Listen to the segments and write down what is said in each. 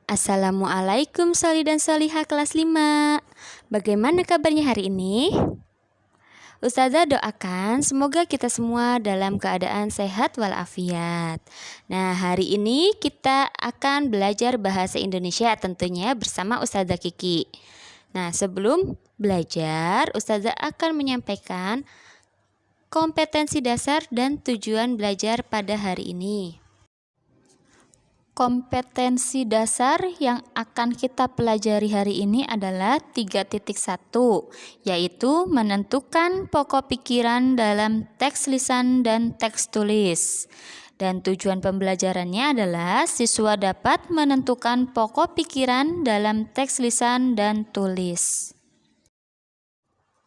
Assalamualaikum Soli dan Solihah kelas 5. Bagaimana kabarnya hari ini? Ustazah doakan semoga kita semua dalam keadaan sehat walafiat. Nah, hari ini kita akan belajar bahasa Indonesia tentunya bersama Ustazah Kiki. Nah, sebelum belajar, Ustazah akan menyampaikan kompetensi dasar dan tujuan belajar pada hari ini. Kompetensi dasar yang akan kita pelajari hari ini adalah 3.1, yaitu menentukan pokok pikiran dalam teks lisan dan teks tulis. Dan tujuan pembelajarannya adalah siswa dapat menentukan pokok pikiran dalam teks lisan dan tulis.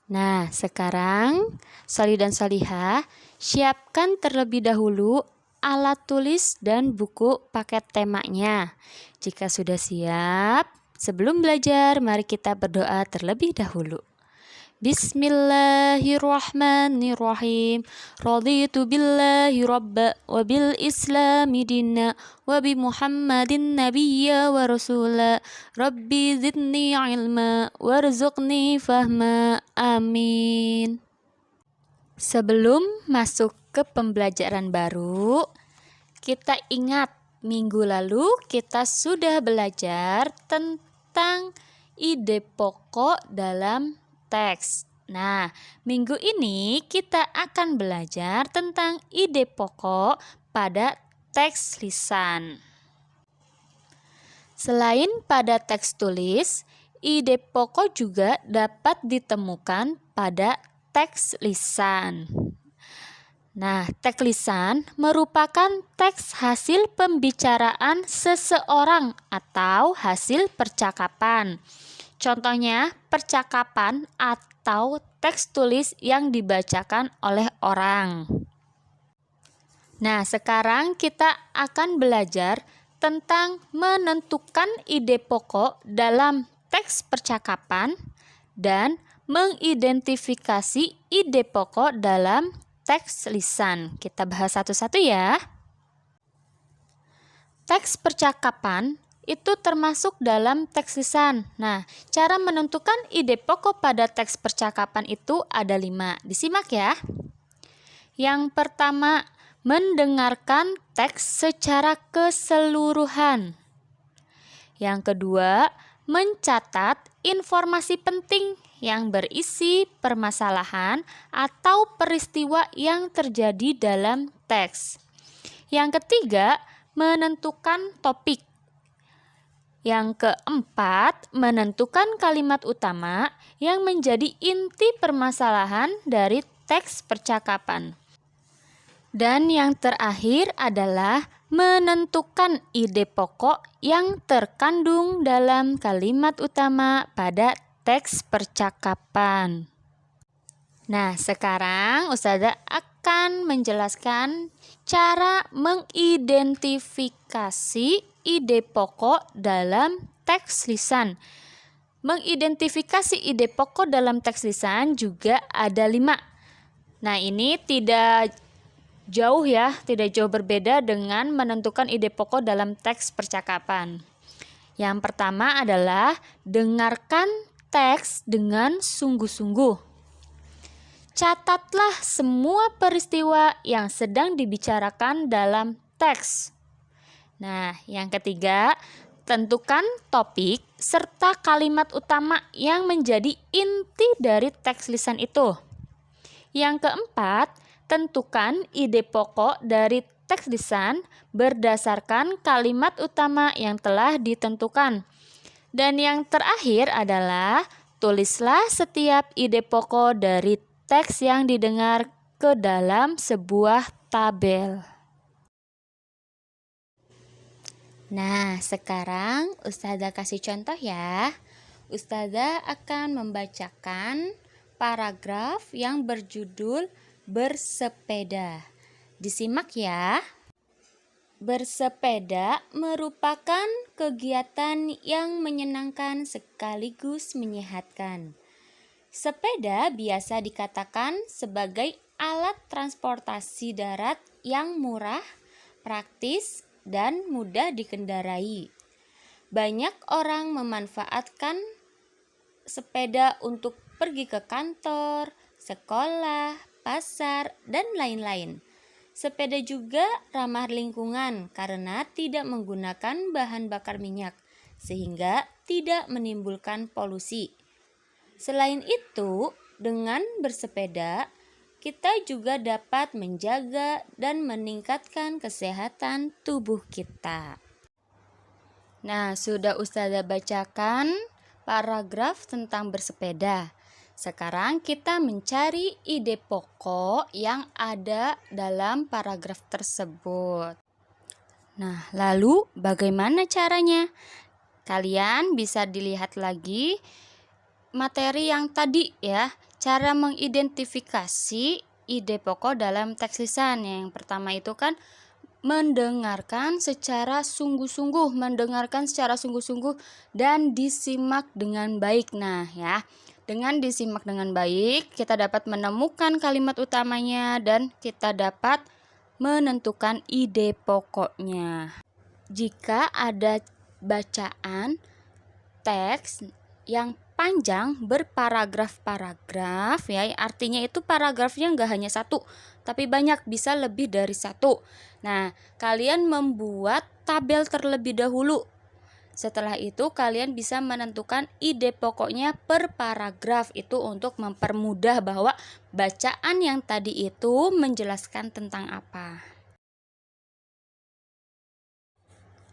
Nah, sekarang Soli dan Solihah siapkan terlebih dahulu alat tulis dan buku paket temanya. Jika sudah siap, sebelum belajar mari kita berdoa terlebih dahulu. Bismillahirrahmanirrahim. Raditu billahi rabba wa bil islami dinna wa bi Muhammadin nabiyya wa rasula. Rabbi zidni ilma warzuqni fahma. Amin. Sebelum masuk ke pembelajaran baru, kita ingat minggu lalu kita sudah belajar tentang ide pokok dalam teks. Nah, minggu ini kita akan belajar tentang ide pokok pada teks lisan. Selain pada teks tulis, ide pokok juga dapat ditemukan pada teks lisan. Nah, teks lisan merupakan teks hasil pembicaraan seseorang atau hasil percakapan. Contohnya, percakapan atau teks tulis yang dibacakan oleh orang. Nah, sekarang kita akan belajar tentang menentukan ide pokok dalam teks percakapan dan mengidentifikasi ide pokok dalam teks lisan. Kita bahas satu-satu ya. Teks percakapan itu termasuk dalam teks lisan. Nah, cara menentukan ide pokok pada teks percakapan itu ada 5. Disimak ya. Yang pertama, mendengarkan teks secara keseluruhan. Yang kedua, mencatat informasi penting yang berisi permasalahan atau peristiwa yang terjadi dalam teks. Yang ketiga, menentukan topik. Yang keempat, menentukan kalimat utama yang menjadi inti permasalahan dari teks percakapan. Dan yang terakhir adalah menentukan ide pokok yang terkandung dalam kalimat utama pada teks percakapan. Nah, sekarang Ustazah akan menjelaskan cara mengidentifikasi ide pokok dalam teks lisan. Mengidentifikasi ide pokok dalam teks lisan juga ada 5. Nah, ini tidak jauh berbeda dengan menentukan ide pokok dalam teks percakapan. Yang pertama adalah dengarkan teks dengan sungguh-sungguh. Catatlah semua peristiwa yang sedang dibicarakan dalam teks. Nah, yang ketiga, tentukan topik serta kalimat utama yang menjadi inti dari teks lisan itu. Yang keempat, tentukan ide pokok dari teks lisan berdasarkan kalimat utama yang telah ditentukan. Dan yang terakhir adalah tulislah setiap ide pokok dari teks yang didengar ke dalam sebuah tabel. Nah, sekarang Ustazah kasih contoh ya. Ustazah akan membacakan paragraf yang berjudul bersepeda. Disimak ya. Bersepeda merupakan kegiatan yang menyenangkan sekaligus menyehatkan. Sepeda biasa dikatakan sebagai alat transportasi darat yang murah, praktis, dan mudah dikendarai. Banyak orang memanfaatkan sepeda untuk pergi ke kantor, sekolah, pasar, dan lain-lain. Sepeda juga ramah lingkungan karena tidak menggunakan bahan bakar minyak, sehingga tidak menimbulkan polusi. Selain itu, dengan bersepeda, kita juga dapat menjaga dan meningkatkan kesehatan tubuh kita. Nah, sudah Ustazah bacakan paragraf tentang bersepeda. Sekarang kita mencari ide pokok yang ada dalam paragraf tersebut. Nah, lalu bagaimana caranya? Kalian bisa dilihat lagi materi yang tadi ya, cara mengidentifikasi ide pokok dalam teks lisan. Yang pertama itu kan mendengarkan secara sungguh-sungguh, dan disimak dengan baik. Nah, ya. Dengan disimak dengan baik, kita dapat menemukan kalimat utamanya dan kita dapat menentukan ide pokoknya. Jika ada bacaan teks yang panjang berparagraf-paragraf ya, artinya itu paragrafnya nggak hanya satu tapi banyak, bisa lebih dari satu. Nah, kalian membuat tabel terlebih dahulu. Setelah itu kalian bisa menentukan ide pokoknya per paragraf, itu untuk mempermudah bahwa bacaan yang tadi itu menjelaskan tentang apa.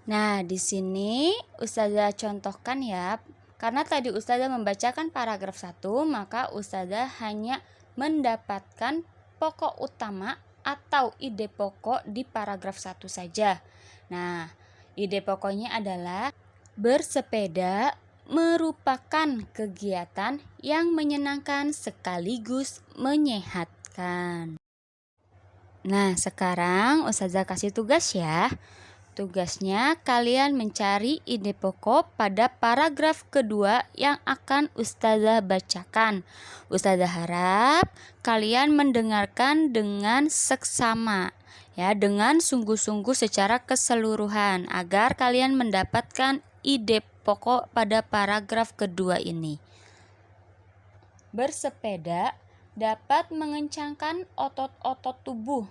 Nah, di sini Ustazah contohkan ya. Karena tadi Ustazah membacakan paragraf 1, maka Ustazah hanya mendapatkan pokok utama atau ide pokok di paragraf 1 saja. Nah, ide pokoknya adalah bersepeda merupakan kegiatan yang menyenangkan sekaligus menyehatkan. Nah, sekarang Ustazah kasih tugas ya. Tugasnya kalian mencari ide pokok pada paragraf kedua yang akan Ustazah bacakan. Ustazah harap kalian mendengarkan dengan seksama ya, dengan sungguh-sungguh secara keseluruhan agar kalian mendapatkan ide pokok pada paragraf kedua ini. Bersepeda dapat mengencangkan otot-otot tubuh.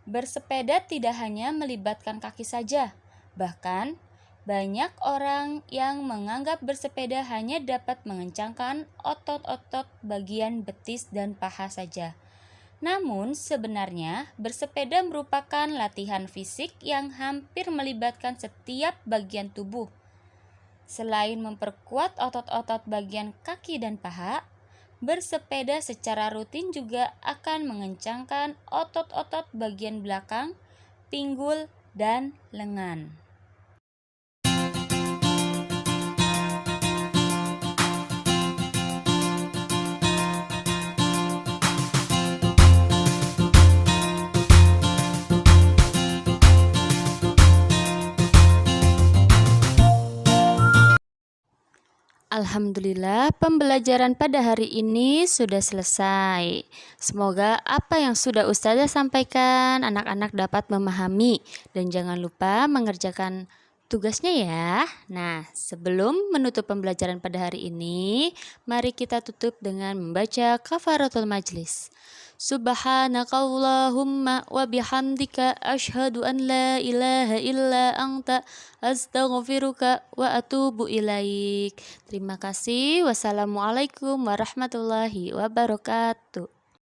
Bersepeda tidak hanya melibatkan kaki saja, bahkan banyak orang yang menganggap bersepeda hanya dapat mengencangkan otot-otot bagian betis dan paha saja. Namun sebenarnya bersepeda merupakan latihan fisik yang hampir melibatkan setiap bagian tubuh. Selain memperkuat otot-otot bagian kaki dan paha, bersepeda secara rutin juga akan mengencangkan otot-otot bagian belakang, pinggul, dan lengan. Alhamdulillah, pembelajaran pada hari ini sudah selesai. Semoga apa yang sudah Ustazah sampaikan anak-anak dapat memahami dan jangan lupa mengerjakan tugasnya ya. Nah, sebelum menutup pembelajaran pada hari ini, mari kita tutup dengan membaca kafaratul majlis. Subhanakallahumma wa bihamdika asyhadu an la ilaha illa anta astaghfiruka wa atubu ilaik. Terima kasih. Wassalamualaikum warahmatullahi wabarakatuh.